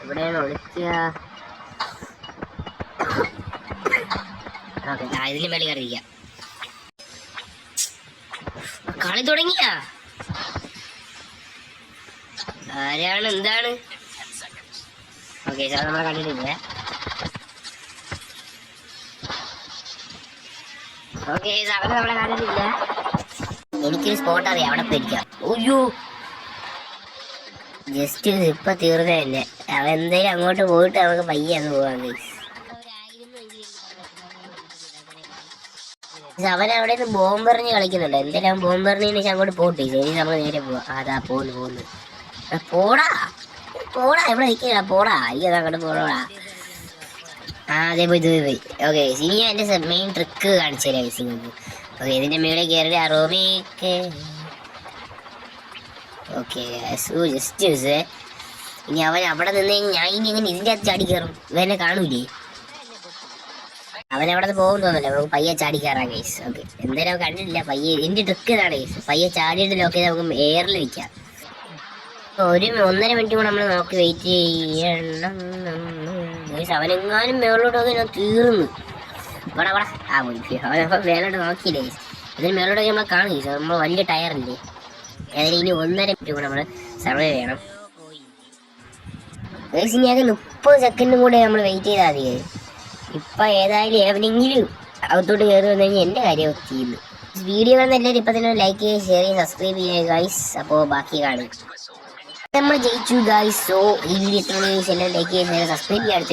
എവിടെയാണ് ഒളിക്കുക? ഇതിന് മേലെ കയറിയിരിക്കാം. കളി തുടങ്ങിയ ആരാണ് എന്താണ്? ഓക്കെ സാർ നമ്മളെ കണ്ടിട്ടില്ല. ഓക്കെ അവര് നമ്മളെ കണ്ടിട്ടില്ല. എനിക്കൊരു സ്പോട്ട് അറിയാം, അവിടെ പോയിരിക്കാം. ഒയ്യോ ജസ്റ്റ് ഇപ്പൊ തീർന്നതന്നെ. അവൻ എന്തായാലും അങ്ങോട്ട് പോയിട്ട് നമുക്ക് പയ്യെ അങ്ങ് പോവാൻ. അവനവിടെ നിന്ന് ബോംബെറിഞ്ഞ് കളിക്കുന്നുണ്ട്. എന്തായാലും അവൻ ബോംബെറിഞ്ഞതിന് ശേഷം അങ്ങോട്ട് പോട്ടെ. ശരി നമ്മൾ നേരെ പോവാം. അതാ പോന്ന് പോടാ പോടാ, എവിടെ നിൽക്കുക? പോടാ, അയ്യോ അങ്ങോട്ട് പോടാ. അതെ പോയി. ഓക്കെ ഇനി എന്റെ മെയിൻ ട്രിക്ക് കാണിച്ചു തരാം നിങ്ങൾക്ക്. ഓക്കെ ഇതിന്റെ മേളിൽ കയറി ആ റൂമിലേക്ക്. ഓക്കെ ജസ്റ്റ് ഇനി അവൻ അവിടെ നിന്ന് ഞാൻ ഇനി എങ്ങനെ ഇതിന്റെ അകത്ത് ചാടി കയറും? ഇവനെ കാണൂലേ? അവൻ അവിടെ നിന്ന് പോകും തോന്നല്ലേ. നമുക്ക് പയ്യെ ചാടി കയറാം ഗൈസ്. ഓക്കെ എന്തായാലും അവൻ കണ്ടിട്ടില്ല. പയ്യെ എന്റെ ട്രിക്ക് ഇതാണ് ഗൈസ്. പയ്യെ ചാടിയിട്ട് ലോക്ക് ചെയ്ത് നമുക്ക് എയറിൽ നിൽക്കാം. 1-1.5 മിനിറ്റ് കൂടെ നമ്മൾ നോക്കി വെയിറ്റ് ചെയ്യണം. അവനെങ്ങാനും മേളോട്ട് നോക്കി ഞാൻ തീർന്നു. ഇവിടെ അവനപ്പം മേലോട്ട് നോക്കിയില്ലേ? ഇതിന് മേലോട്ടൊക്കെ നമ്മളെ കാണും. നമ്മൾ വലിയ ടയറില്ലേ? അതിന് ഇനി 1.5 മിനിറ്റ് കൂടെ നമ്മൾ സർവൈവ് ചെയ്യണം. ഇനി അത് 30 സെക്കൻഡും കൂടെ നമ്മൾ വെയിറ്റ് ചെയ്താൽ മതി. ഇപ്പം ഏതായാലും എവിടെയെങ്കിലും അകത്തോട്ട് കയറി വന്നു കഴിഞ്ഞാൽ എൻ്റെ കാര്യം ചെയ്യുന്നു. വീഡിയോ കാണുന്ന എല്ലാവരും ഇപ്പം തന്നെ ലൈക്ക് ചെയ്യുക, ഷെയർ ചെയ്യുക, സബ്സ്ക്രൈബ് ചെയ്യുക ഗൈസ്. അപ്പോൾ ബാക്കി കാണും. നമ്മൾ ജയിച്ചു ഗൈസ്. സോ ഈ വീഡിയോ ഇത്ര എല്ലാം ലൈക്ക് ചെയ്യുക, സബ്സ്ക്രൈബ് ചെയ്യുക.